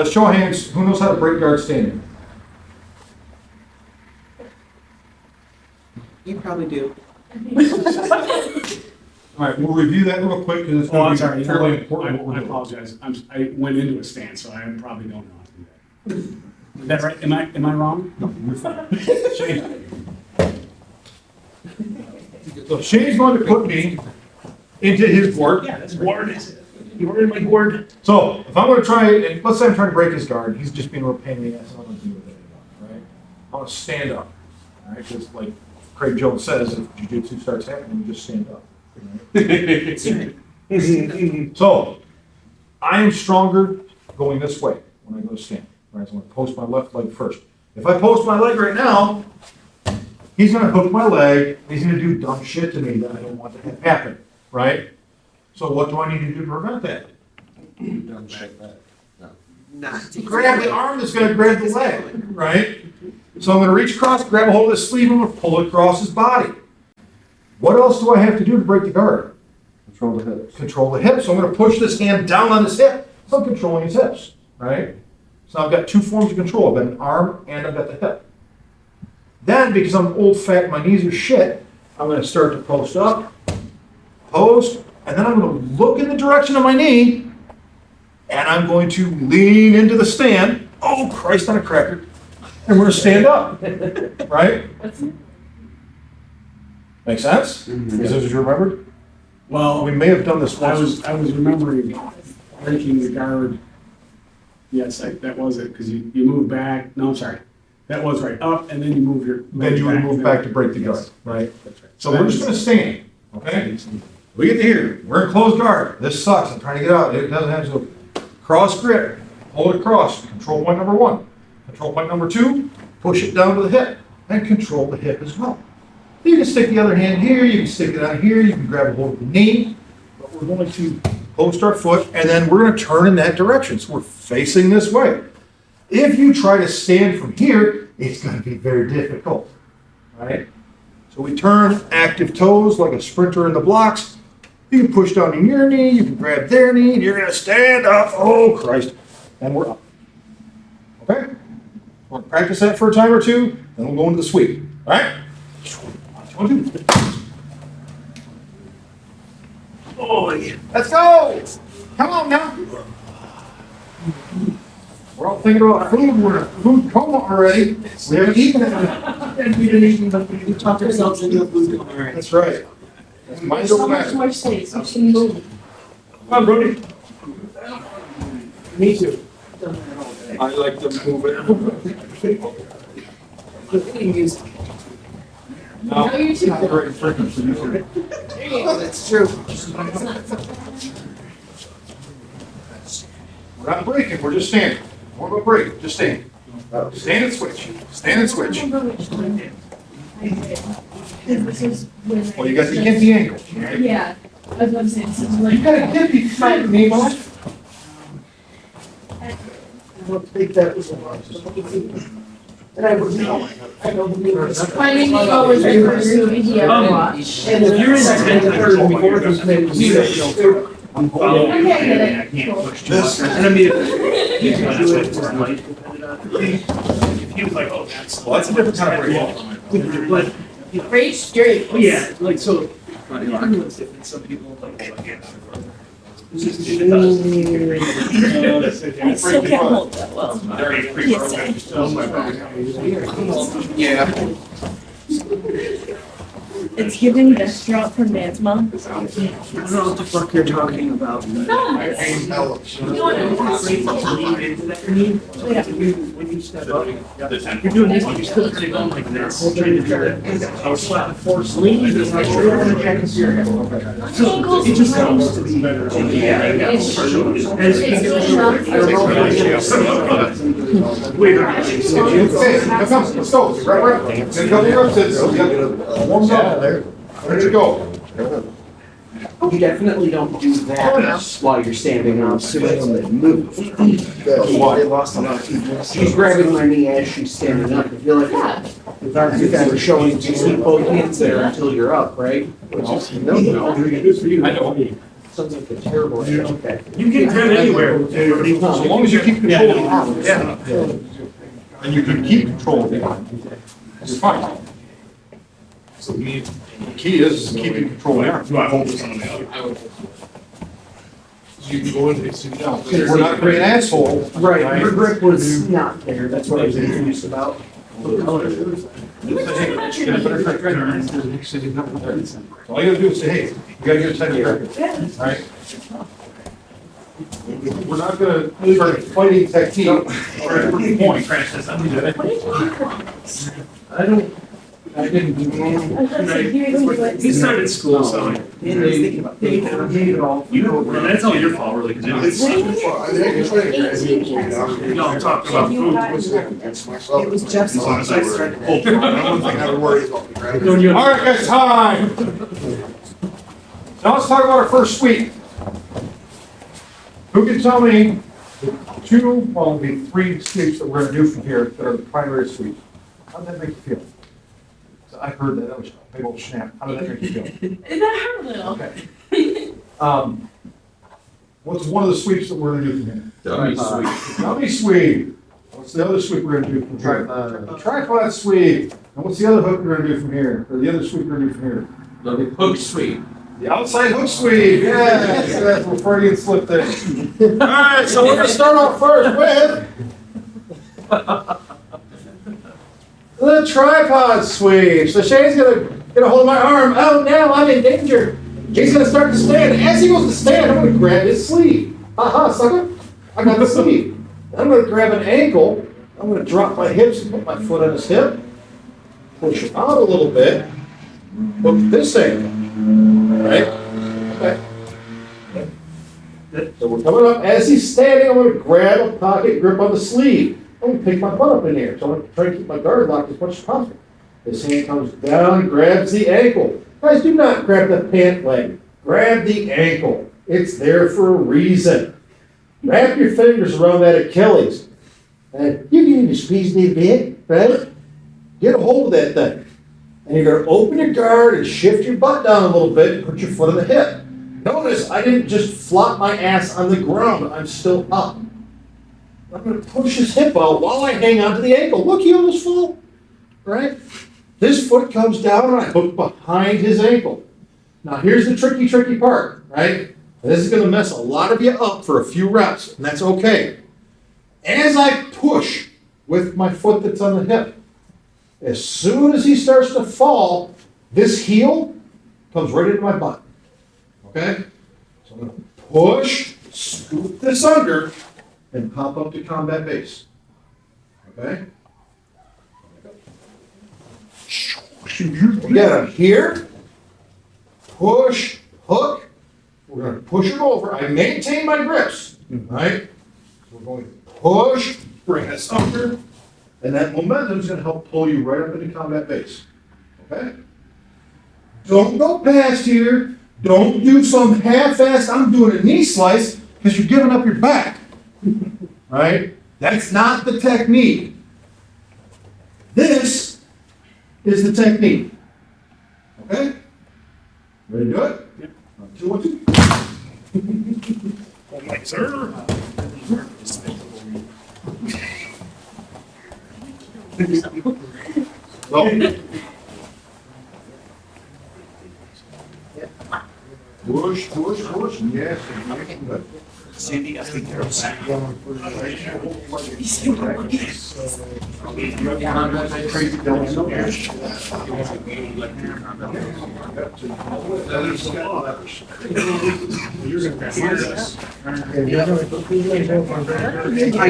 Show of hands, who knows how to break guard standing? You probably do. All right, we'll review that real quick because it's Oh, I'm going to sorry. be fairly important. what we're I doing. apologize. I went into a stance, so I probably don't know how to do that. Is that right? Am I wrong? No, you're fine. Shane. So Shane's going to put me into his board. Yeah, that's ward. You were in my ward. So if I'm going to try, and let's say I'm trying to break his guard, he's just being a real pain in the ass. I don't want to deal with it anymore, right? I want to stand up, all right? Because like Craig Jones says, if jiu-jitsu starts happening, you just stand up. Right? So I am stronger going this way when I go to stand. Right? So I'm going to post my left leg first. If I post my leg right now, he's going to hook my leg. He's going to do dumb shit to me that I don't want to have happen. Right? So what do I need to do to prevent that? Not. Grab the arm that's going to grab the leg, right? So I'm going to reach across, grab a hold of his sleeve, and I'm going to pull it across his body. What else do I have to do to break the guard? Control the hips. Control the hips. So I'm going to push this hand down on his hip. So I'm controlling his hips, right? So I've got two forms of control. I've got an arm and I've got the hip. Then, because I'm old fat, my knees are shit, I'm going to start to post up, post, and then I'm going to look in the direction of my knee, and I'm going to lean into the stand. Oh, Christ on a cracker. And we're going to stand up, right? Make sense? Is this what you remembered? Well, We may have done this I once. was remembering breaking the guard. Yes, that was it, because you move back. No, I'm sorry. That was right. Up, and then you move your. Then you would leg move back to break the guard, Yes. right? That's right. So we're just going to stand, okay? We get to here. We're in closed guard. This sucks. I'm trying to get out. It doesn't have to. Cross grip. Hold it cross. Control point number one. Control point number two. Push it down to the hip. And control the hip as well. You can stick the other hand here. You can stick it on here. You can grab a hold of the knee. But we're going to post our foot. And then we're going to turn in that direction. So we're facing this way. If you try to stand from here, it's going to be very difficult. Right? So we turn active toes like a sprinter in the blocks. You can push down in your knee, you can grab their knee, and you're going to stand up. Oh, Christ. And we're up. Okay? We're going to practice that for a time or two, then we'll go into the sweep. All right? 1, 2. Oh, yeah. Let's go. Come on now. We're all thinking about food. We're in a food coma already. We haven't eaten it. And we didn't even, but we talked ourselves into a food coma, right? That's right. Mine's There's over so much there. more space, we can move. Come on, Brody. Me too. I like to move it. No. No, you too. Great frequency. Oh, that's true. We're not breaking, we're just standing. We're going to break, just stand. Stand and switch. Stand and switch. Well, you got the kippy ankle. Right? Yeah, I was about to say, this is You like, got a kippy foot, Nemo. I don't think that was a lot. And I would know. I know the Finding Nemo was the first movie he ever watched. And if you're in the 10th or before this maybe see that. Okay, I get it. Cool. And I mean, you can do it. If he was like, oh, that's. Well, that's a different kind of break. But, Rage straight. yeah, like, so. Some people like. I still can't hold that well. Yeah. It's giving death drop from Man's Mom. I don't know what the fuck you're talking about. When you step up, you're doing this, you're still kind of going like this. Trying to try to, I was slapping force lean, it's like you're going to check into your head. So it just helps to be better. It's Wait, Okay, let's go. Right. Then go to your reps. Warm up. Ready to go. you definitely don't do that while you're standing on sitting and move. They lost a lot of people. She's grabbing my knee as she's standing up. I feel like you guys are showing you keep both hands there until you're up, right? No, good for you. I know. Sounds like a terrible idea. Okay. You can grab anywhere. So long as you keep control of it, Yeah. and you can keep control of it, it's fine. So we need. The key is keeping control of it. Do I hold this on the other? You can go in and sit down. We're not being an asshole. Right, your grip was not there, that's what I was confused about. All you gotta do is say, hey, you gotta get a tight grip, right? We're not gonna try fighting technique, try to prove a point. I didn't. He started school, so. They it all. You know, that's all your fault, really, because no, I'm talking about food. It was Jeff's. All right, guys, time. Now let's talk about our first sweep. Who can tell me the two, well, the three sweeps that we're gonna do from here that are the primary sweeps? How does that make you feel? So I heard that was a big old snap. How did that make you feel? That hurt a little. Okay. What's one of the sweeps that we're gonna do from here? Dummy sweep. What's the other sweep we're gonna do from here? The tripod sweep. And what's the other hook we're gonna do from here? Or the other sweep we're gonna do from here? The hook sweep. The outside hook sweep. Yes, that's where Freudian slipped there. All right, so we're gonna start off first with the tripod sweep. So Shane's gonna get a hold of my arm. Oh no, I'm in danger. He's gonna start to stand. As he goes to stand, I'm gonna grab his sleeve. Aha, sucker. I got the sleeve. I'm gonna grab an ankle. I'm gonna drop my hips and put my foot on his hip. Push him out a little bit. Hook this ankle. Right? Okay. So we're coming up. As he's standing, I'm gonna grab a pocket grip on the sleeve. I'm gonna pick my butt up in here. So I'm gonna try to keep my guard locked as much as possible. This hand comes down and grabs the ankle. Guys, do not grab the pant leg. Grab the ankle. It's there for a reason. Wrap your fingers around that Achilles. And you can even squeeze me a bit, right? Get a hold of that thing. And you're going to open your guard and shift your butt down a little bit and put your foot on the hip. Notice I didn't just flop my ass on the ground. I'm still up. I'm going to push his hip out while I hang onto the ankle. Look, he almost fall. Right? This foot comes down and I hook behind his ankle. Now here's the tricky part, right? This is going to mess a lot of you up for a few reps, and that's okay. As I push with my foot that's on the hip, as soon as he starts to fall, this heel comes right into my butt. Okay? So I'm going to push, scoop this under, and pop up to combat base. Okay? We got him here, push, hook. We're going to push him over. I maintain my grips, right? So we're going to push, bring us under, and that momentum is going to help pull you right up into combat base. Okay? Don't go past here. Don't do some half-assed, I'm doing a knee slice, because you're giving up your back. Right? That's not the technique. This is the technique. Okay? Ready to do it? Yep. 2, 1, 2. Oh, my, sir. Go. Push, push, push. Yes. Good. Sandy, I think there's. I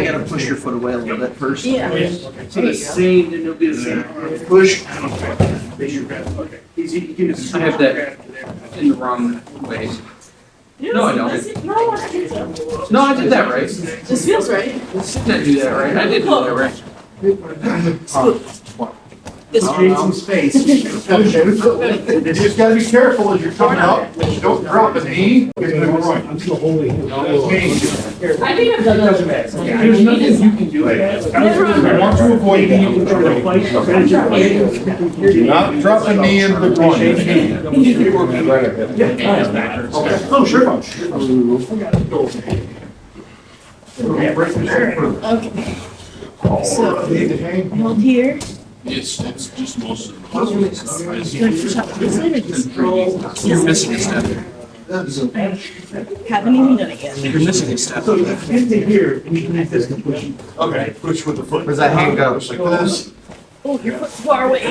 gotta push your foot away a little bit first. Yeah. So the same, and it'll be the same. Push. I have that in the wrong way. No, I don't. No, I didn't think so. No, I did that right. This feels right. Did I do that right? I did do that right. This Create some space. You just gotta be careful as you're coming up, that you don't drop a knee. Get the groin. I'm still holding him. I think I've done that. There's nothing you can do. Never on I want to avoid that. Do not drop a knee into the groin. Oh, sure. Okay. So, hold here. It's just most of Do you want to push up this way or this way? You're missing a step. Haven't even done it yet. You're missing a step. Okay, push with the foot. Where's that hand go? Just like this. Oh, your foot's far away.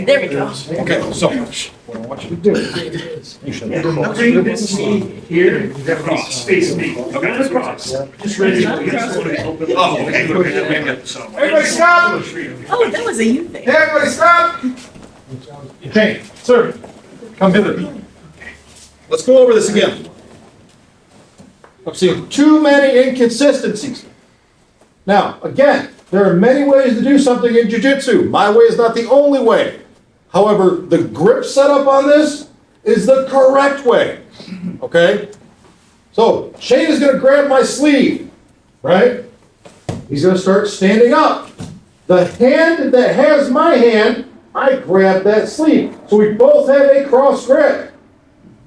There we go. Okay, so what I want you to do is you should Bring this knee here, cross, face me. Okay, let's cross. Just ready. Oh, okay. Everybody stop! Oh, that was a you thing. Hey, everybody stop! Okay, sir, come hither. Let's go over this again. I'm seeing too many inconsistencies. Now, again, there are many ways to do something in jiu-jitsu. My way is not the only way. However, the grip setup on this is the correct way. Okay? So, Shane is going to grab my sleeve, right? He's going to start standing up. The hand that has my hand, I grab that sleeve. So we both have a cross grip.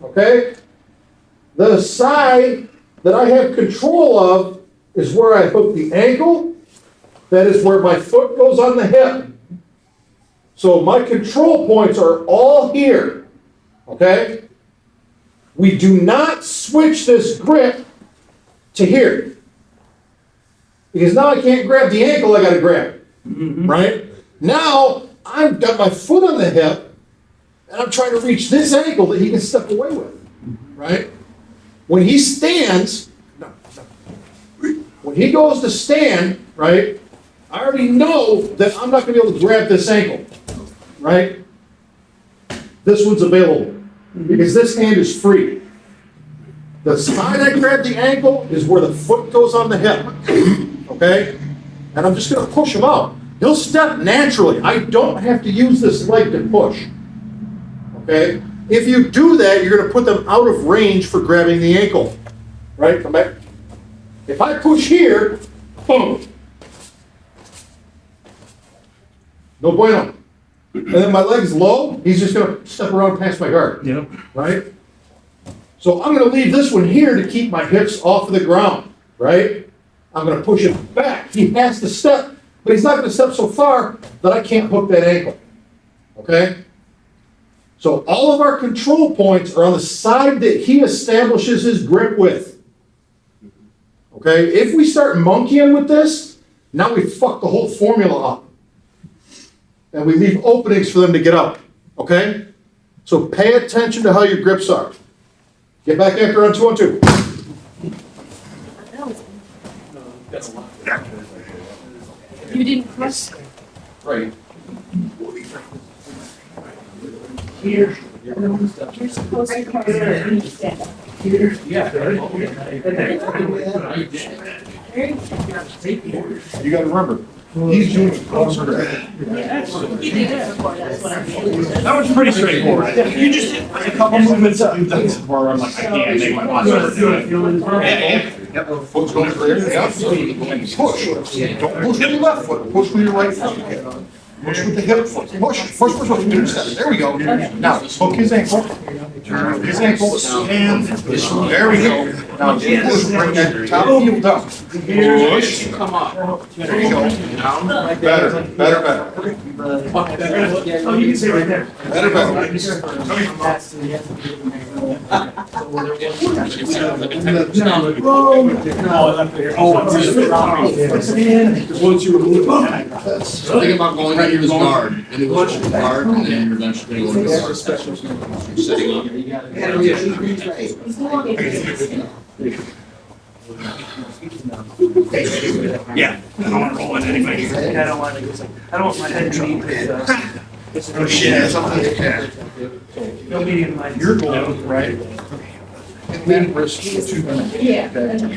Okay? The side that I have control of is where I hook the ankle. That is where my foot goes on the hip. So my control points are all here. Okay? We do not switch this grip to here. Because now I can't grab the ankle I gotta grab. Right? Now I've got my foot on the hip and I'm trying to reach this ankle that he can step away with. Right? When he stands, when he goes to stand, right, I already know that I'm not gonna be able to grab this ankle, right? This one's available, because this hand is free. The side I grab the ankle is where the foot goes on the hip, okay? And I'm just gonna push him out. He'll step naturally. I don't have to use this leg to push, okay? If you do that, you're gonna put them out of range for grabbing the ankle, right? Come back. If I push here, boom. No bueno. And then my leg's low, he's just gonna step around past my guard. Yep. Right? So I'm gonna leave this one here to keep my hips off of the ground, right? I'm gonna push him back. He has to step, but he's not gonna step so far that I can't hook that ankle. Okay? So all of our control points are on the side that he establishes his grip with. Okay? If we start monkeying with this, now we fuck the whole formula up. And we leave openings for them to get up, okay? So pay attention to how your grips are. Get back after on 2 on 2. You didn't cross. Right. Here. You're supposed to cross when you stand up. You gotta remember, he's doing it closer to You did it before, that's what I'm saying. That was pretty straightforward. You just did a couple movements up where I'm like, I can't make my posture. Foot's going clear. Yeah. Push. Don't push with your left foot. Push with your right foot. Push with the hip foot. Push. There we go. Now, hook his ankle. Turn his ankle. And there we go. Now, push. Bring that top heel down. Push. Come up. There you go. Better. Oh, you can say right there. Better. Oh, up there. Oh, once you remove it. Think about going into his guard, and it goes to the guard, and then you're eventually going to the guard. You're sitting up. Yeah, I don't want to roll it anyway. I don't want my head to be, Oh shit. no meeting in my. Your goal, right? Leading wrist for 2 minutes. Yeah.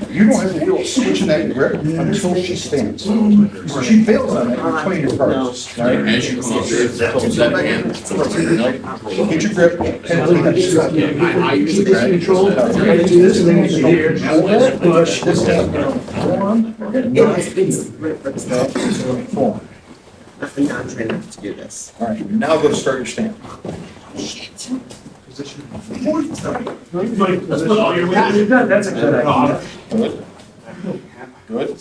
You don't have to feel a switch in that grip until she stands. So she fails on that, you're playing your cards, right? As you come up here, So step back in, get your grip, and lean that strap. I usually grab Control. Do this and then you here. Push this down. Form, form. I'm not trying not to do this. All right, now go start your stand. That's a good idea. Good.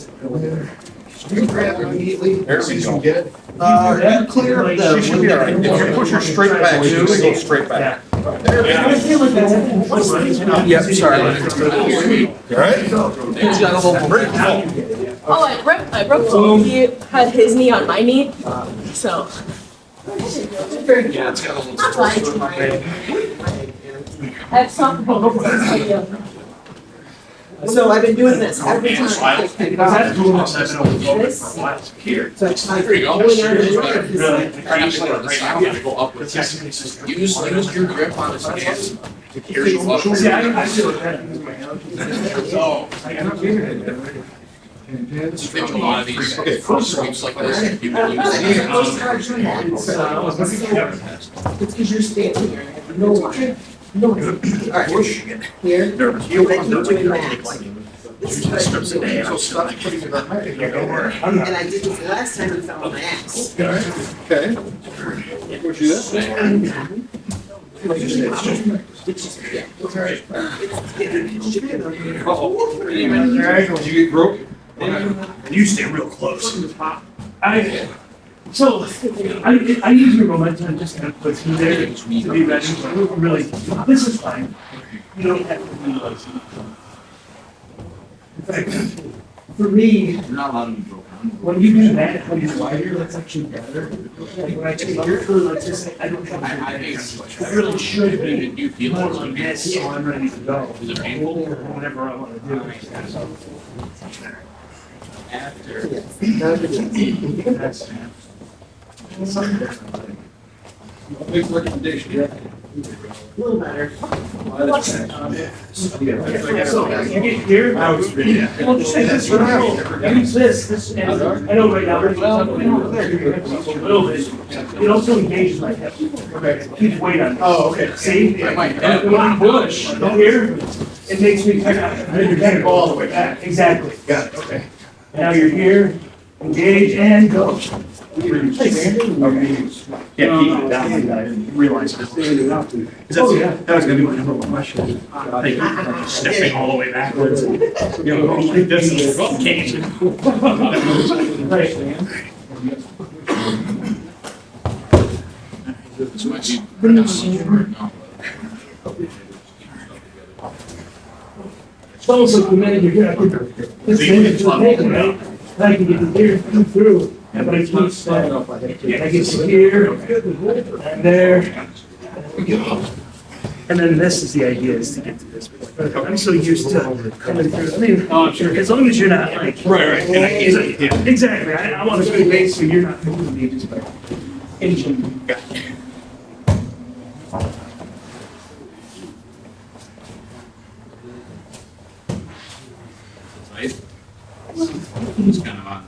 You grab immediately, there we go. Get it? You clear up the. She should be all right. If you push her straight back, she's gonna go straight back. There we go. Yep, sorry. You all right? Break, go. Oh, I broke both. He had his knee on my knee, so. Yeah, it's got a little. I have softball. So I've been doing this every time. That's doing this, I've been over This. here. So it's like. There you go. Really? Try not to go to the side, you go up with this. Use your grip on his hand. Here's your left. See, I feel like that. So, I don't feel it. I think a lot of these sweeps like this, people use. It's because you're standing here. No one. No one. All right. Here. And I keep doing that. This is what I do. So stop putting it on my head. And I did this last time and fell on my ass. Okay. Push you this way. Did you get broke? You stay real close. I use your momentum just kind of puts me there to be ready. Really, this is fine. You don't have to be like. For me, You're not allowed to be broken. when you do that, when you're wider, that's actually better. Like when I take your foot like this, I don't have I to. think I really should Did be you feel more it? like this, so I'm ready to go. Is it painful? Whatever I want to do. That's- Big recommendation. A little better. So, you get here. Well, just take this for now. Use this, and I know right now, there's a little bit. It also engages my hip. Okay. Keep weight on it. Oh, okay. See? And when I push here, it makes me kind of go all the way back. Exactly. Got it, okay. Now you're here, engage and go. Okay. Yeah, keep it down, I didn't realize it. Oh, yeah. That was gonna be my number one question. Like, stepping all the way backwards. You know, like this is occasion. Right, man. This might be now. It's almost like the minute you're here, I can, this minute you're taking, right? I can get to here, come through. But I keep stepping up, I get to here, and there. And then this is the idea, is to get to this point. I'm so used to coming through, I mean, oh, sure, as long as you're not like. Right. And I get it, yeah. Exactly, I want a good base, so you're not moving me just by inching. Right? It's kind of on.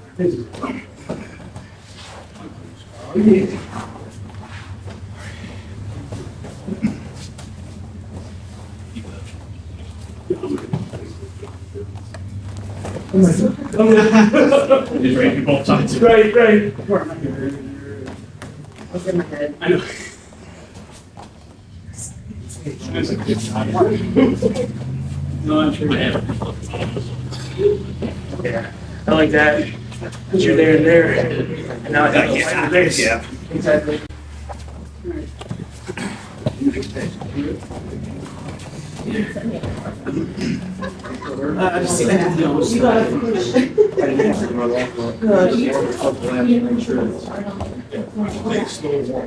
Just ready to both sides. Right. What's in my head? I know. No, I'm sure. Yeah, I like that. Cause you're there and there, and now I got to find the base. Yeah. Exactly. Just that. You gotta push. I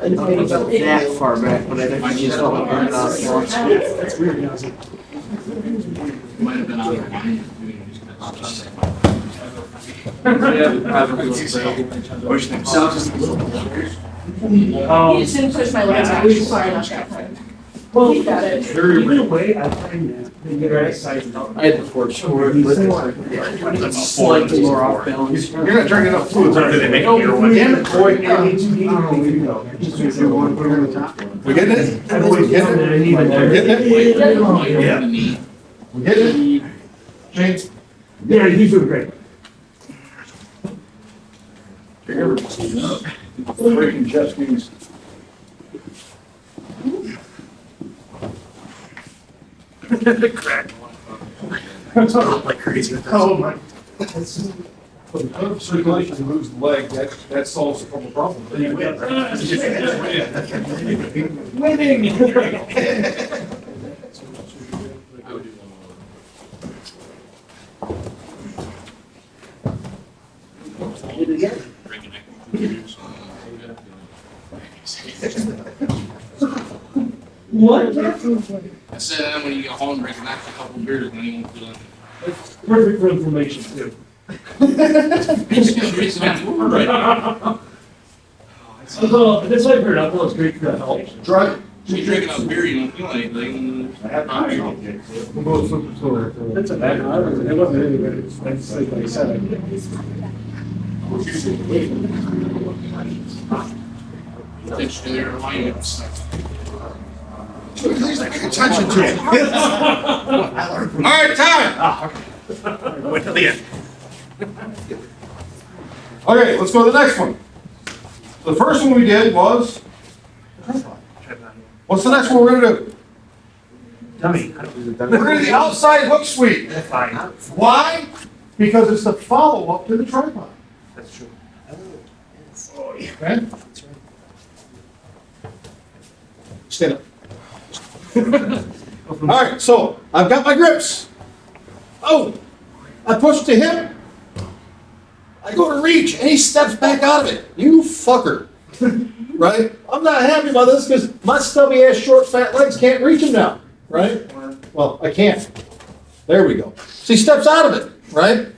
didn't think about that far back, but I think I just felt like burning out. That's weird, you know, it's like, Might have been out of line. oh, You just didn't push my legs out far enough that time. Well, You got it. either way, I find that you get right side. I had the force for it, but slightly more off balance. You're not drinking enough fluid. Sorry, they make it your way. Damn it, boy. We getting it? I've always found that I need a. We're getting it? Yeah. We getting it? James? Yeah, he's doing great. Freaking jet skis. Crack. Like crazy. Oh my. Circulation moves the leg, that solves a couple problems. Winning. I would do What? I said, when you get home, drink an extra couple beers, and then you won't feel it. It's perfect for inflammation too. It's just reason I'm moving, right? Well, that's what I've heard. Alcohol is great for the health. Try. When you're drinking a beer, you don't feel anything. That's a bad. It wasn't any good. It's like I said. It's in your alignments. Please pay attention to it. All right, time. Wait till the end. Okay, let's go to the next one. The first one we did was, what's the next one we're gonna do? Dummy. We're gonna do the outside hook sweep. That's fine. Why? Because it's the follow-up to the tripod. That's true. Okay? Stand up. All right, so I've got my grips. Oh, I push to him. I go to reach, and he steps back out of it. You fucker. Right? I'm not happy about this because my stubby ass short fat legs can't reach him now. Right? Well, I can't. There we go. So he steps out of it. Right?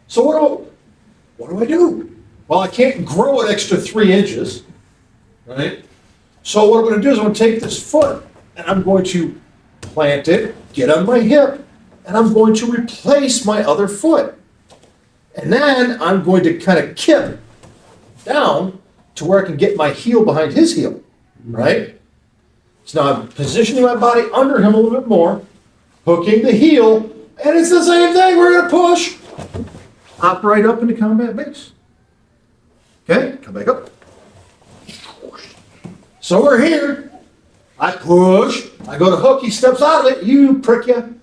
So what do I do? Well, I can't grow an extra 3 inches. Right? So what I'm going to do is I'm going to take this foot and I'm going to plant it, get on my hip, and I'm going to replace my other foot. And then I'm going to kind of kip down to where I can get my heel behind his heel, right? So now I'm positioning my body under him a little bit more, hooking the heel, and it's the same thing. We're going to push. Hop right up into combat base. Okay, come back up. So we're here. I push. I go to hook. He steps out of it. You prick you.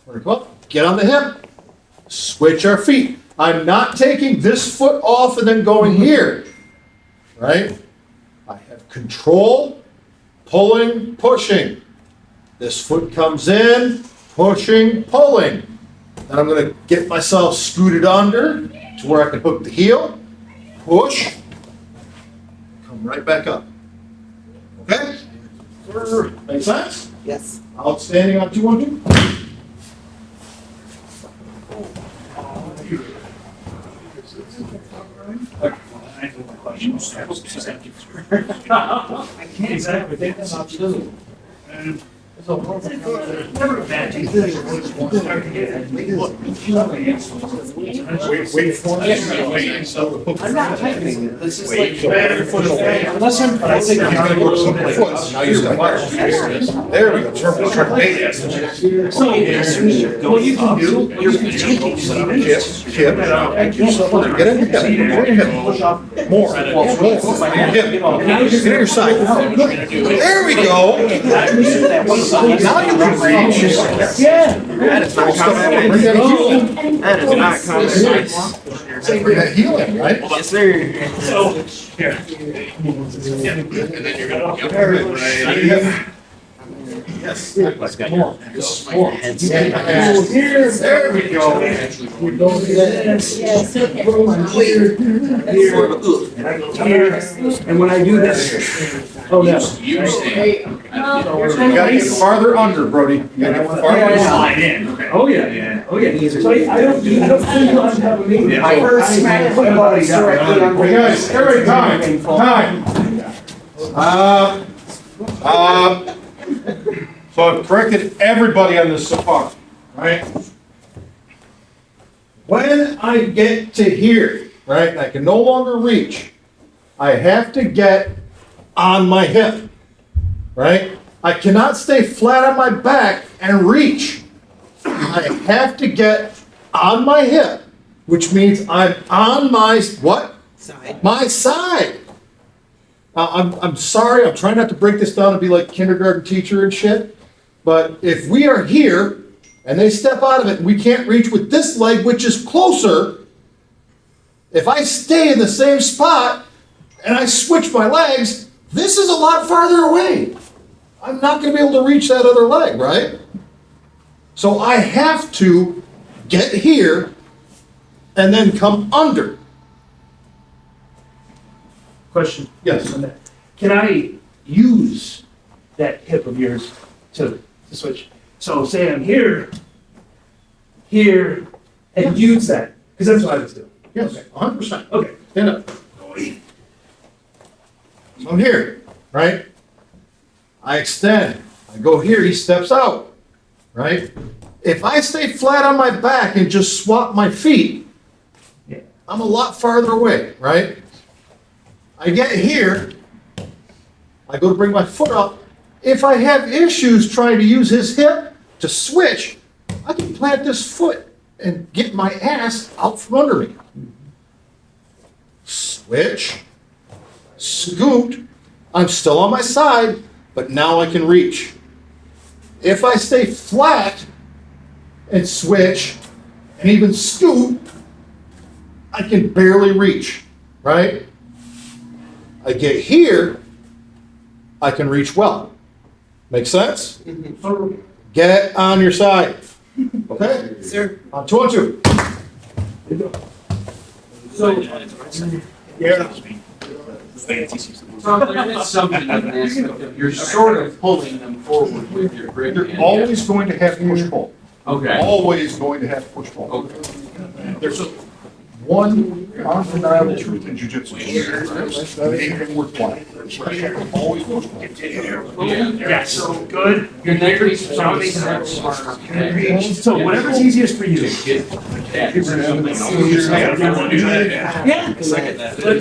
We're going to come up. Get on the hip. Switch our feet. I'm not taking this foot off and then going here. Right? I have control. Pulling, pushing. This foot comes in. Pushing, pulling. Then I'm going to get myself scooted under to where I can hook the heel. Push. Come right back up. Okay? Make sense? Yes. Outstanding on 2-1-2. I can't exactly think that's not true. Never a bad thing. Wait for it. I'm not typing it. This is like. Unless I'm. I think you're gonna go to someplace. Now you're stuck. There we go. Turn it. So, what you can do, you can take Chip. Get in your hip. More. Get in your side. There we go. Now you can reach. Yeah. That is not common. Bring that heel. That is not common. Bring that heel in, right? Yes, sir. So, here. And then you're gonna. Yes. Let's go. More. More. Here. There we go. Yes, okay. And I go here. And when I do this, oh no. You stand. You gotta get farther under, Brody. You gotta get farther under. Slide in. Oh yeah. Oh yeah. So I don't feel on top of me. I first smacked my body directly on. Hey guys, every time. So I've corrected everybody on this so far, right? When I get to here, right, and I can no longer reach, I have to get on my hip, right? I cannot stay flat on my back and reach. I have to get on my hip, which means I'm on my, what? Side. My side. I'm sorry, I'm trying not to break this down and be like kindergarten teacher and shit, but if we are here and they step out of it and we can't reach with this leg, which is closer, if I stay in the same spot and I switch my legs, this is a lot farther away. I'm not gonna be able to reach that other leg, right? So I have to get here and then come under. Question. Yes. on that. Can I use that hip of yours to switch? So say I'm here, and use that, because that's what I was doing. Yes, 100%. Okay. Stand up. So I'm here, right? I extend, I go here, he steps out, right? If I stay flat on my back and just swap my feet, Yeah. I'm a lot farther away, right? I get here, I go to bring my foot up. If I have issues trying to use his hip to switch, I can plant this foot and get my ass out from under me. Switch, scoot, I'm still on my side, but now I can reach. If I stay flat and switch and even scoot, I can barely reach, right? I get here, I can reach well. Make sense? Get on your side. Okay? Sir. On 2 on 2. So, So there is something of an aspect of, you're sort of pulling them forward with your grip. You're always going to have push-pull. Okay. Always going to have push-pull. Okay. There's one undeniable truth in jujitsu. Anything worthwhile. Always push-pull. Yeah. yeah, so good. Your neck is So whatever's easiest for you. Yeah, but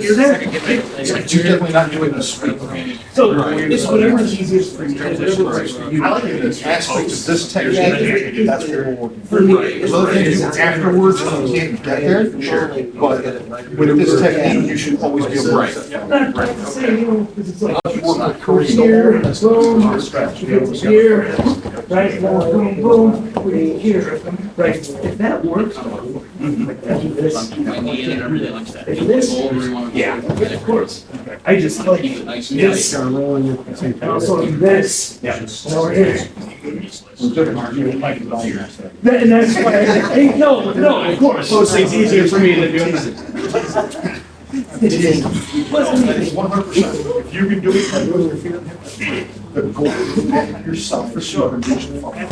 you're there. You're definitely not doing this straight. So it's whatever's easiest for you. Whatever works for you. I like the aspect of this technique, that's what we're working For me, There's other things you do afterwards, and you can't get there, sure. But with this technique, you should alwaes be able to. I'm not saying, you know, because it's like Work with Korean. here, boom, here, right, boom, boom, boom, here, right. If that works, like that, do this. If this, yeah, of course. I just like this, and also this, yeah, over here. And that's why no, of course. Those things easier for me than doing that. One hundred percent. If you can do it, by doing your feet on hip, the goal is to get yourself for sure and reach the front.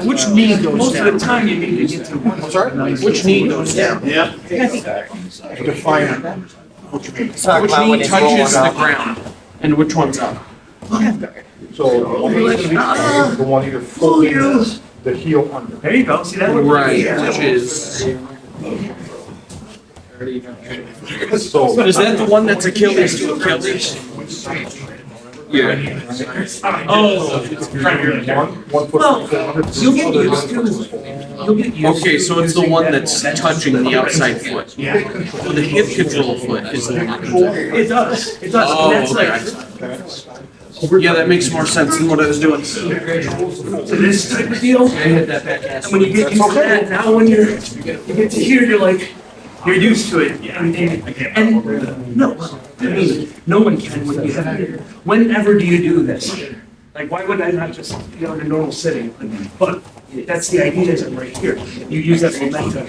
Which knee goes down? Most of the time you need to get to one. I'm sorry? Which knee goes down? Yeah. Define what you mean. Which knee touches the ground and which one's up? So the one either fully the heel under. There you go, see that one? Right, Yeah. which is. So Is that the one that's Achilles to Achilles? Yeah. Oh. one foot. Well, you'll get used to. Okay, so it's the one that's touching the outside foot. Yeah. So the hip control foot is the one that controls. It does, Oh, and that's okay. like, Yeah, that makes more sense than what I was doing. to this type of deal. And when you get used to that, now when you get to here, you're like, you're used to it. And no, I mean, no one can when you have it. Whenever do you do this? Like, why would I not just, you know, in a normal sitting? But that's the idea is right here. You use that momentum.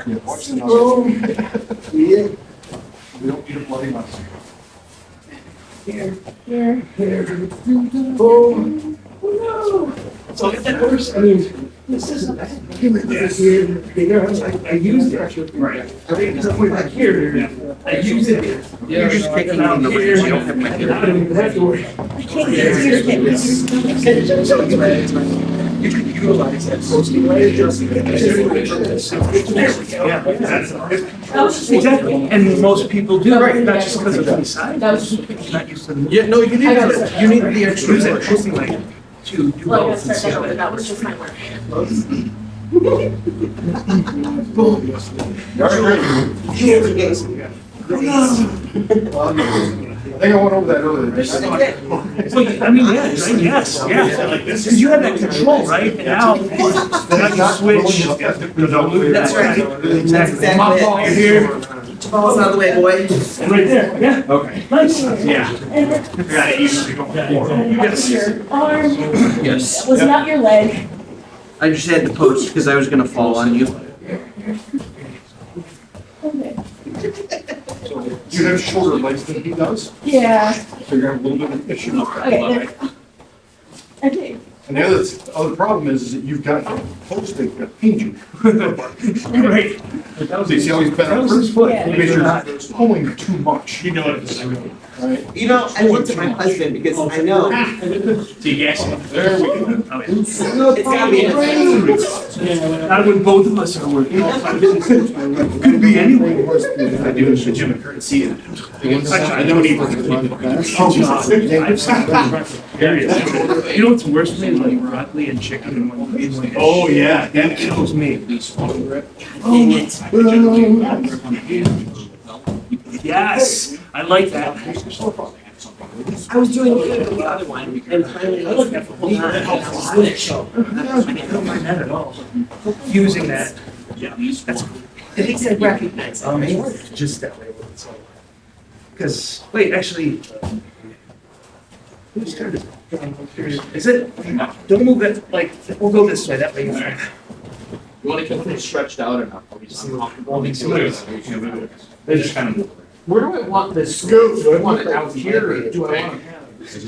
Yeah, watch the numbers. We don't need a bloody mess. Boom. So if that works, I mean, This isn't bad. I used it. Right. Somewhere back here, I used it. You're just picking on the Here, words, you don't have my. I don't even have to worry. I can't get to your You could utilize that posting right adjusting. Yeah, that's. That was just Exactly, and most people do, right, not just because of the size. That was Not used to the. Yeah, no, you need, I got it. you need the extra Use that words. posting like to do well, I both. gotta start that over. That was just my work. I think I went over that earlier. Well, I mean, yeah, right, yes, yeah, because you have that control, right, and now you switch. That's right, exactly. My fault, you're here, Balls out of the way, boy. and right there, yeah. Okay. Nice. Yeah. Got it. Yes. Your arm, Yes. that was not your leg. I just had to post because I was gonna fall on you. Okay. You have shorter legs than he does, Yeah, so you're gonna have a little bit of an issue. okay, there. Okay. And the other problem is that you've got posting that pains you. Right. See how he's bent That was over? his foot. Yeah. Because you're pulling too much, You know what it is. right? You know, I looked at my husband because I know. See, yes. There we go. Oh, yeah. It's gotta be. Not when both of us are working. Could be anyway. I do it to Jim and Kurt see it. I don't even. Oh, God. I've seen that. You know what's worse for me is like broccoli and chicken in one. Oh, yeah. That kills me. Yes, I like that. I was doing good with the other one and finally. I like that for a whole lot. It helps switch. I don't mind that at all. Using that. Yeah. That's. At least I recognize it. It works just that way. Because, wait, actually. Whose turn is it? Is it? Don't move it, like, we'll go this way, that way. You wanna keep it stretched out enough. They just kind of. Where do I want this scoop? Do I want it out here or do I want it? So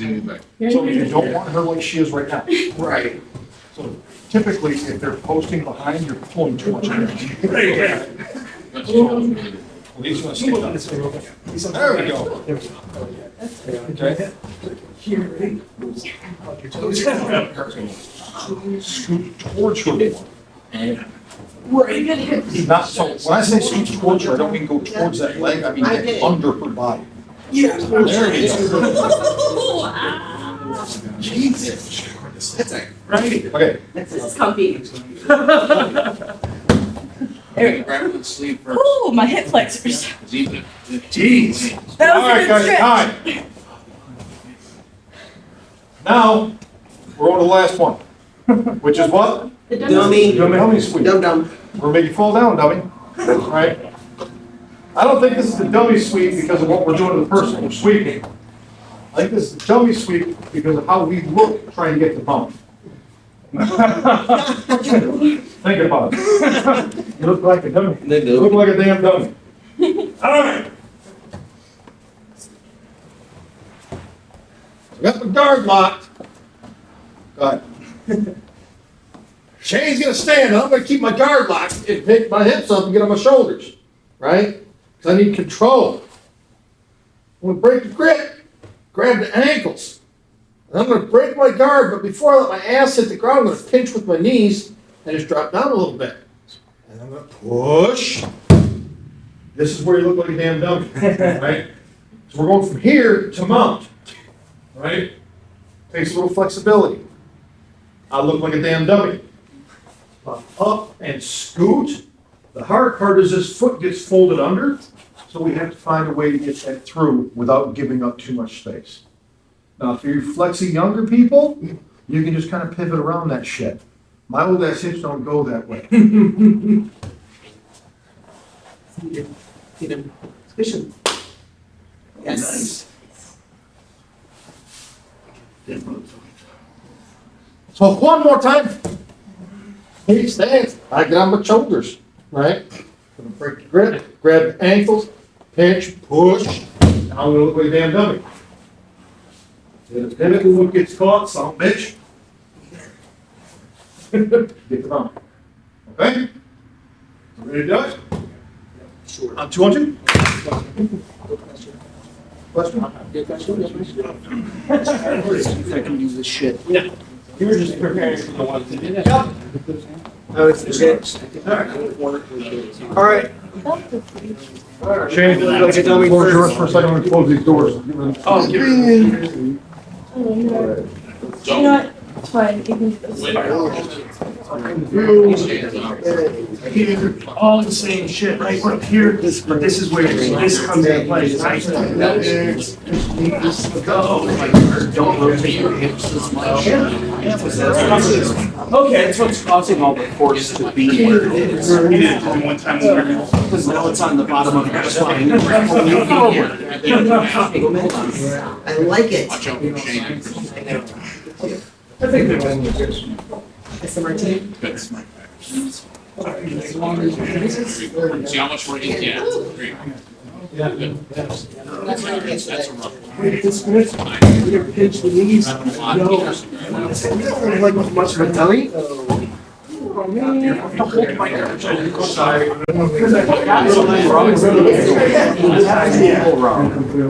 you don't want her like she is right now. Right. So typically, if they're posting behind, you're pulling too much energy. Right, yeah. At least when it's Move on this way real quick. There we go. Okay. Here, ready? Scoot towards her more. Right, good hips. Not, so when I say scoot towards her, I don't mean go towards that leg, I mean get under her body. Yeah. There it is. Jesus. Right. Okay, This is comfy. There you grab the sleeve first. Ooh, my hip flexors. 'Cause even if. Jeez. That all was a right, good guys, stretch. time. Now, we're on to the last one, which is what? The Dummy. Dummy sweep. Dum dum. We're making you fall down, dummy. All right? I don't think this is the dummy sweep because of what we're doing to the person we're sweeping. I think this is the dummy sweep because of how we look trying to get the bump. Think about it. You look like a dummy. They You look like a damn dummy. All right. I got my guard locked. Got it. Shane's gonna stand, I'm gonna keep my guard locked and pick my hips up and get on my shoulders, right? Because I need control. I'm gonna break the grip, grab the ankles. And I'm gonna break my guard, but before I let my ass hit the ground, I'm gonna pinch with my knees and just drop down a little bit. And I'm gonna push. This is where you look like a damn dummy, right? So we're going from here to mount, right? Takes a little flexibility. I look like a damn dummy. Up and scoot. The hard part is this foot gets folded under, so we have to find a way to get that through without giving up too much space. Now, if you're flexing younger people, you can just kind of pivot around that shit. My old ass hips don't go that way. Get him. Squish him. Yes. So one more time. He stands. I get on my shoulders, right? Gonna break the grip, grab the ankles, pinch, push. Now I'm gonna look like a damn dummy. Get a pivot, foot gets caught, son of a bitch. Get the number. Okay? Ready to do it? Sure. 200? Question? If I can do this shit. You were just preparing for the ones that did it. Oh, it's legit. All right. Shane, Like a dummy close yours first. for a second, I'm gonna close these doors. Oh, give it. Oh, you know what? It's fine. You can do this. All the same shit, right? We're up here, but this is where this comes into play, right? Don't rotate your hips as much. Okay. That's what's causing all the force to be where it is. You did it for me one time. Because now it's on the bottom of your spine. I I like it. Watch out for Shane. I think they're It's the martini. Good. See how much we're in? Yeah. Great. Good. That's a rough one. You're pinch the knees. A lot of years. Like much of a dummy? I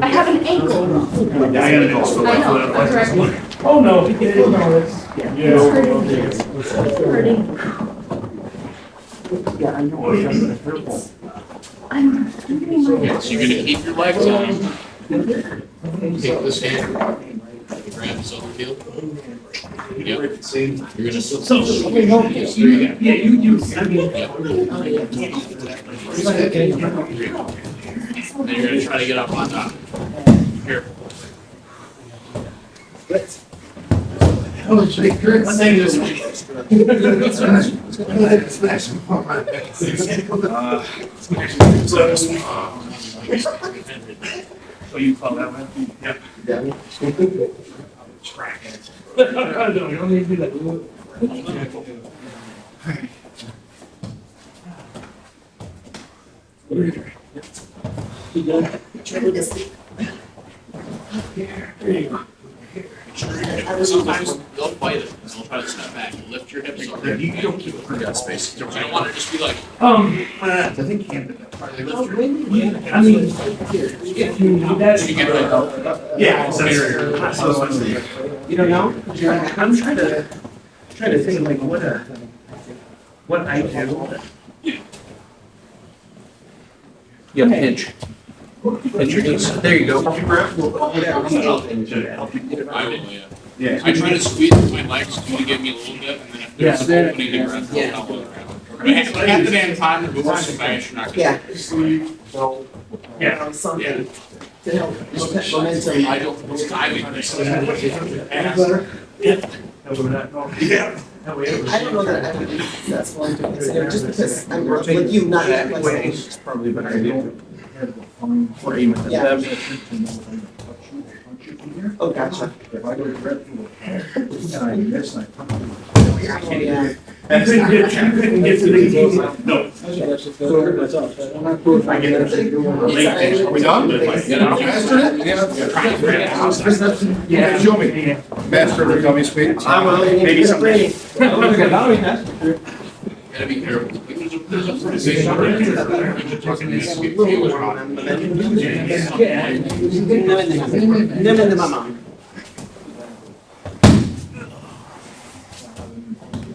have an ankle. I know. That's right. Oh, no. It's Hurting. Yeah, I know. I'm hurting my Yeah, so you're gonna keep your legs on. Take this hand. Grab this other heel. Yep. You're gonna. Yes, there you go. Yeah, you, I mean. Then you're gonna try to get up on top. Here. Oh, it's like, I'm saying this. Oh, you call that one? Yep. Track it. No, you don't need to do that. Sometimes they'll fight it, and they'll try to step back, you lift your hips up. You don't keep it pretty out space. You don't want to just be like, I think Camden. I mean, if you do that. you get like, Yeah, exactly. You don't know? I'm trying to think like what I do. You have pinch. Pinch your knees. There you go. I will, yeah. I try to squeeze with my legs to give me a little bit, and then if there's an opening to grab, I'll let it grab. But half the damn time, the moves so fast, you're not gonna. Yeah. Yeah. Something to help momentum. I don't, it's timing. Yeah. I don't know that I would be successful in doing this, just because I'm like you, not that way. It's probably a better idea. For aim at the Yeah. depth. Oh, gotcha. If I go right through the and I miss, and I come up. Oh, yeah. You couldn't get to the, no. I get it. Are we done? Yeah. Show me. Master of the gummy sweet. Maybe something. Gotta be careful. There's a pretty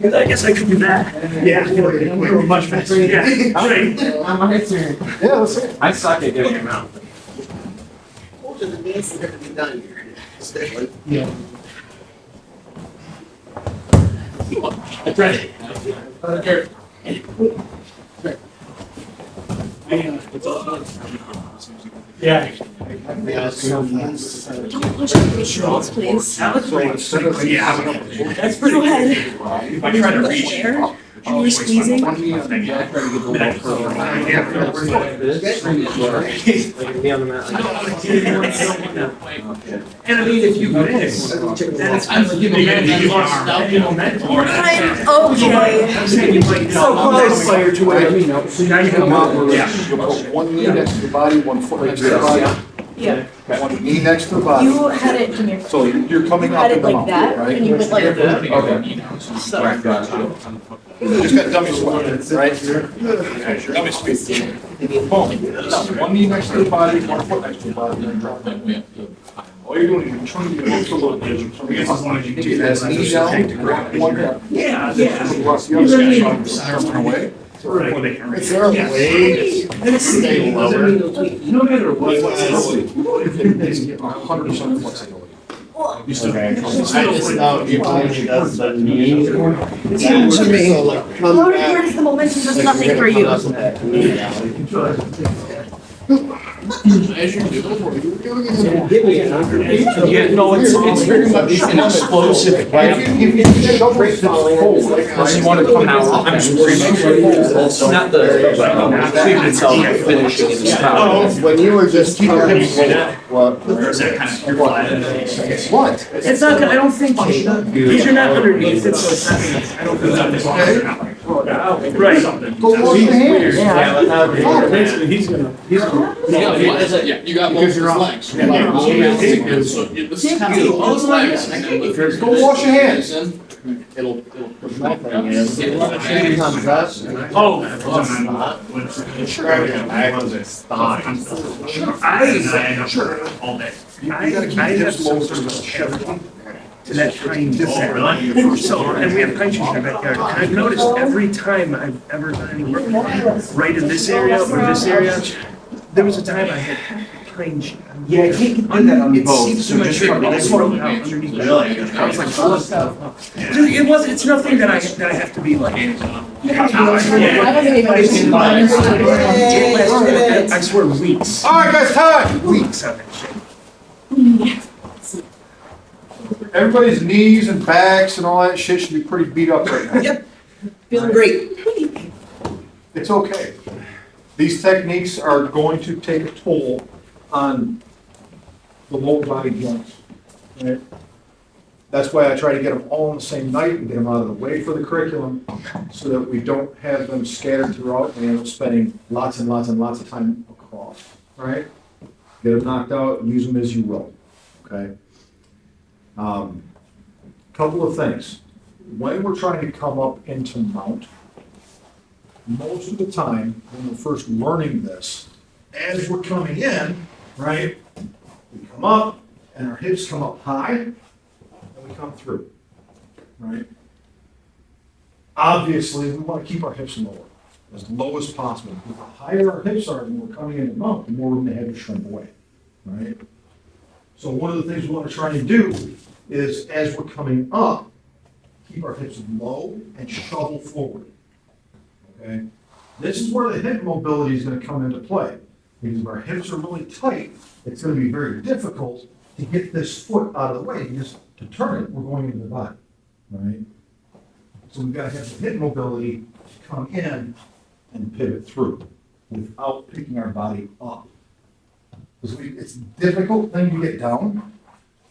Yeah. I guess I could do that. Yeah. We're much faster. Yeah. All right. Yeah, let's see. I suck at getting him out. Told you the dance is gonna be done here. Especially. That's right. Yeah. Don't push me with shorts, please. Yeah. That's pretty. Go ahead. If I try to reach. Where? You were squeezing. And I mean, if you miss, then it's kind of giving you momentum. Okay. I'm saying you might. So close. Player to it. So now you come up, yeah. You'll put one knee next to your body, one foot next to your body. Yeah. One knee next to the body. You had it, come here. So you're coming You up had in it the like mount, that, right? and you went like. Okay. So. Just got dummy squat, right? Dummy squat. Boom. One knee next to the body, one foot next to the body, and drop it. All you're doing is you're trying to get close to the location. Because as long as you do Get that, that knee down, one hip. Yeah, yeah. Across the other side, turn away. Is there a way to stay lower? No matter what. 100% flexibility. You still I just know you only does the knee. It seems to me, Where does the momentum does nothing for you? As you're doing, Yeah, no, it's very much an explosive ramp. If you shove it forward, Unless you want to come out, I'm screaming. Not the, sleep itself, finishing in the style. when you were just keep your hips forward. Or is that kind of your flat? What? It's not gonna, I don't think, these are not underneath it, so it's not, I don't think that's. Right. Go wash your hands. yeah, you got both your legs. So this is kind of both legs. And then lift your- Go wash your hands. It'll push My back. thing is, Yeah. when she comes up, Oh. all day. You gotta keep your hips low so it's shoving. To that pine. So, and we have pine trees in our backyard, and I've noticed every time I've ever done any work, right in this area or this area, there was a time I had pine. Yeah, I can't do that on It both, seeps so through my just shirt, from and I this throw one. it out underneath my leg. I was like, oh, dude, it was, it's nothing that I have to be like. I swear weeks. All right, guys, time. Weeks on that shit. Everybody's knees and backs and all that shit should be pretty beat up right now. Yep. Feeling great. It's okay. These techniques are going to take a toll on the lower body joints. Right? That's why I try to get them all on the same night and get them out of the way for the curriculum so that we don't have them scattered throughout and end up spending lots and lots and lots of time across. Right? Get them knocked out, use them as you will. Okay? Couple of things. When we're trying to come up into mount, most of the time, when we're first learning this, as we're coming in, right, we come up and our hips come up high and we come through, right? Obviously, we want to keep our hips as low as possible. The higher our hips are when we're coming into mount, the more we're going to have to shrink away, right? So one of the things we want to try and do is, as we're coming up, keep our hips low and shovel forward. Okay? This is where the hip mobility is going to come into play. Because if our hips are really tight, it's going to be very difficult to get this foot out of the way. Because to turn it, we're going into the body. Right? So we've got to have the hip mobility to come in and pivot through without picking our body up. Because it's a difficult thing to get down,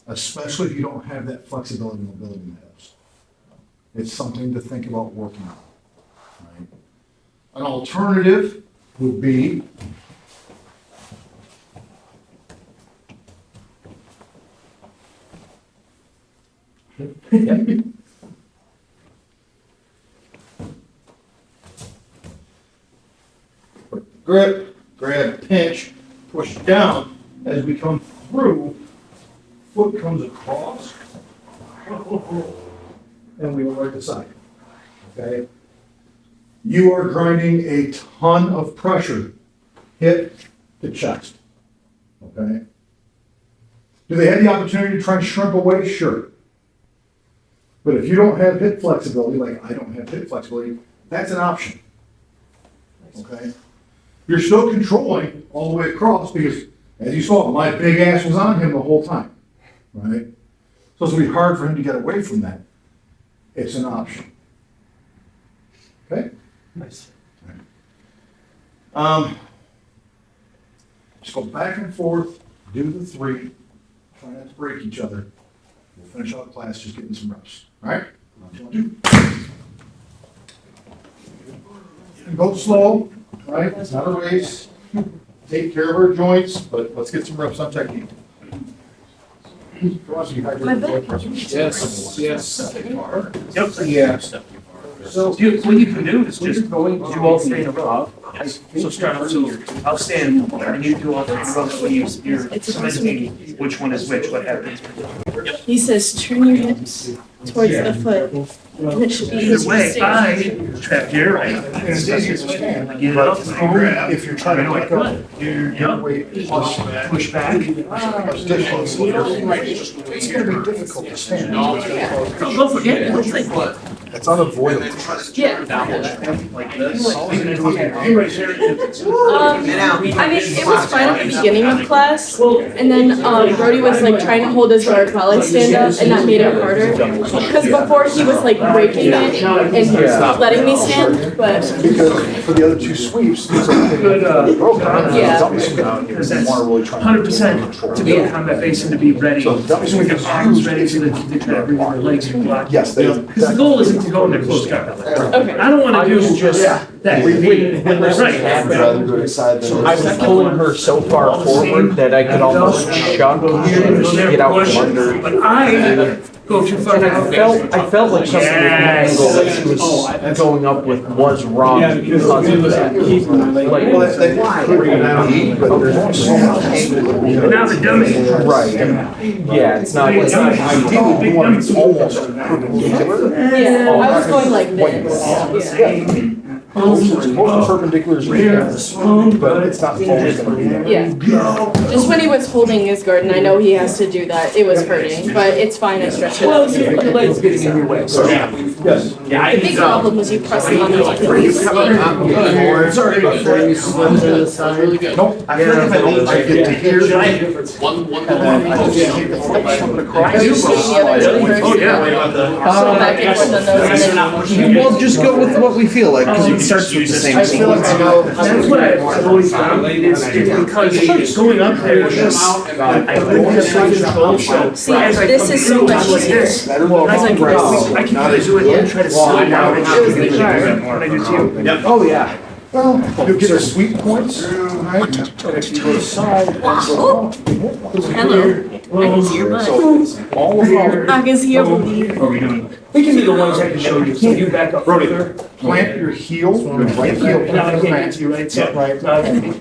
especially if you don't have that flexibility and mobility in the hips. It's something to think about working on. Right? An alternative would be grip, grab, pinch, push down. As we come through, foot comes across, and we will right the side. Okay? You are grinding a ton of pressure, hip to chest. Okay? Do they have the opportunity to try and shrink away? Sure. But if you don't have hip flexibility, like I don't have hip flexibility, that's an option. Okay? You're still controlling all the way across because, as you saw, my big ass was on him the whole time. Right? So it's going to be hard for him to get away from that. It's an option. Okay? Nice. Just go back and forth, do the three, try not to break each other. We'll finish out class just getting some reps. All right? What you want to do? And go slow, right? It's not a race. take care of our joints, but let's get some reps on technique. My back. Yes, yes. Yep. Yeah. So what you can do is just do all three in a row. So start out, so I'll stand and you do all three in a row, so you're cementing which one is which, what happens. He says, turn your hips towards the foot. And it should be Either easy to way, see. I trap here, right? And it's easier to stand, I get it up, but and I grab. if you're trying to pick up Yep. your weight, plus Push back. it's gonna be difficult to stand. Go for it. It's unavoidable. Yeah. Like this. I mean, it was fine at the beginning of class, and then Brody was like trying to hold his guard while I stand up, and that made it harder. Because before he was like breaking it and letting me stand, but Because for the other two sweeps, it's broken. Yeah. Dummy swing, Because that's you wanna really try and 100% to be in combat base and to be ready. So dummy swing With is your arms huge. ready so that you try to bring your legs and block. Yes, they. Because the goal isn't to go into close combat. okay. I don't wanna do just that. When this Right. I'd rather do it side than. I was pulling her so far forward that I could almost chuck and get out from under. But I go too far And down. I felt like something with the angle that she was going up with was wrong because of that. Like, Well, they could be, but there's so much angle. But now the dummy. right, yeah, it's not. Ideally, you want to be almost perpendicular. Yeah, I was going like this. Yeah. Most perpendicular is here, but it's not always gonna be there. Yeah. Just when he was holding his guard, and I know he has to do that, it was hurting, but it's fine, I stretched it out. Your legs getting in your way. So, Yes. The big problem was you pressing on the Achilles. Sorry about that. You slid to the side. Nope, I feel like if I lean, I get to here. One. And then I just take the foot, shove it across. I used to the other way first. Oh, yeah. So back and forth on those, and then We'll just go with what we feel like, because it starts with the same I feel like I know. That's what I've always found, it's because going up there, just, I don't have full control, so. See, as I this come is so through, much I'm like easier. this. As I progress. I can kind of do it and try to slow down and It was the guard. when I do too. Oh, yeah. Well, you'll get a sweep points, right? And if you go to side, and so. Hello. I can see your butt. So, all about, I can see your booty. What are we doing? We can be the ones I can show you, so you back up further. plant your heel, your right heel. And now I can't get to you, right? So, Right.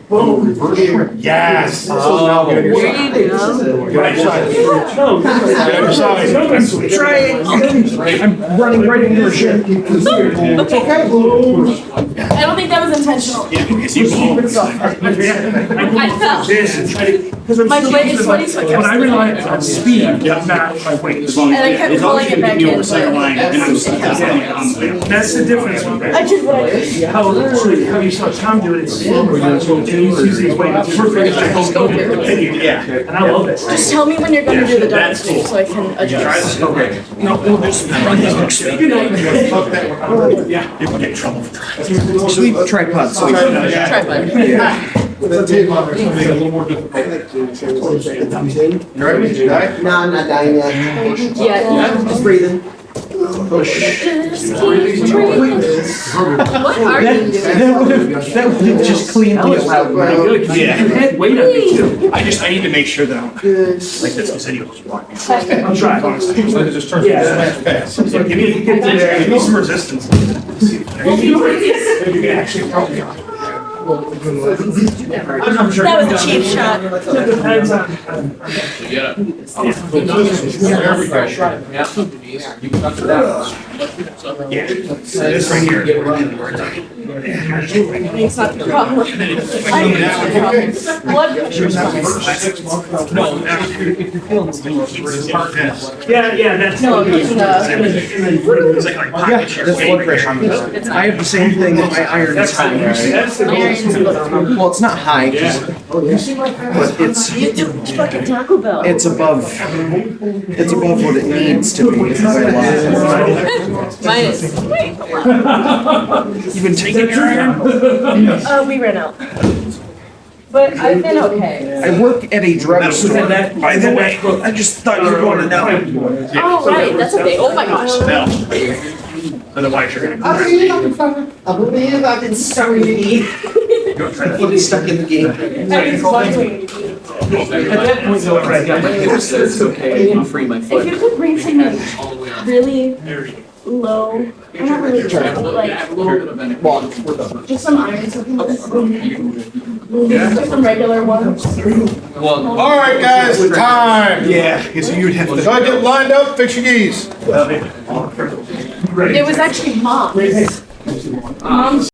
boom. Reverse your, yes. So now get on your There side. you go. Get on your side. No, other side. Try it. I'm running right into her shin. It's okay. I don't think that was intentional. I fell. Because I'm My still leg is keeping sweaty, so I kept But I rely on speed, not my weight. And I kept calling it back in, but That's the difference. I did what I could. How you saw Tom do it, it's slow. He's using his weight, it's perfect. Yeah. And I love it. Just tell me when you're gonna do the double sweep so I can adjust. Okay. No, we'll just run his next speed. You know. Yeah. You would get in trouble for that. Sweep tripod, so Tripod. With the tape on there, it's gonna make it a little more difficult. You ready? You die? No, I'm not dying yet. Yeah. Just breathing. Just keep breathing. What are you doing? that would have just cleaned me out. Good, 'cause you had weight on me too. I need to make sure that I'm like this, because then you'll just walk me. I'm trying, honestly. Then it just turns into a smash pass. So give me some resistance. You can actually probably. I'm sure. That was a cheap shot. It depends on. Yeah. Yeah, this right here. It's not the problem. I think it's the problem. Blood pressure's fine. No, if you're feeling it's hard to. Yeah, that's. No, it's It's like pocket share. That's blood pressure. It's I have the same thing, but my iron is high. That's the goal. Well, it's not high, but You do fucking Taco Bell. it's above what it needs to be. It's by a lot. Mine is. Wait. You've been taking your iron? We ran out. But I've been okay. I work at a drugstore. By the way, I just thought you were going to know. Oh, right, that's okay. Oh my gosh. Otherwise, you're gonna. I believe I can sorry. Good Getting stuck in the game. I was wondering. At that point, though, I got my hips, so it's okay, I can free my If foot. you could bring something All the way up. really low, I'm not really sure, like, just some iron, something just some regular ones. All right, guys, time. Yeah, so you'd have So I get lined up, fix your knees. It was actually mom's. Mom's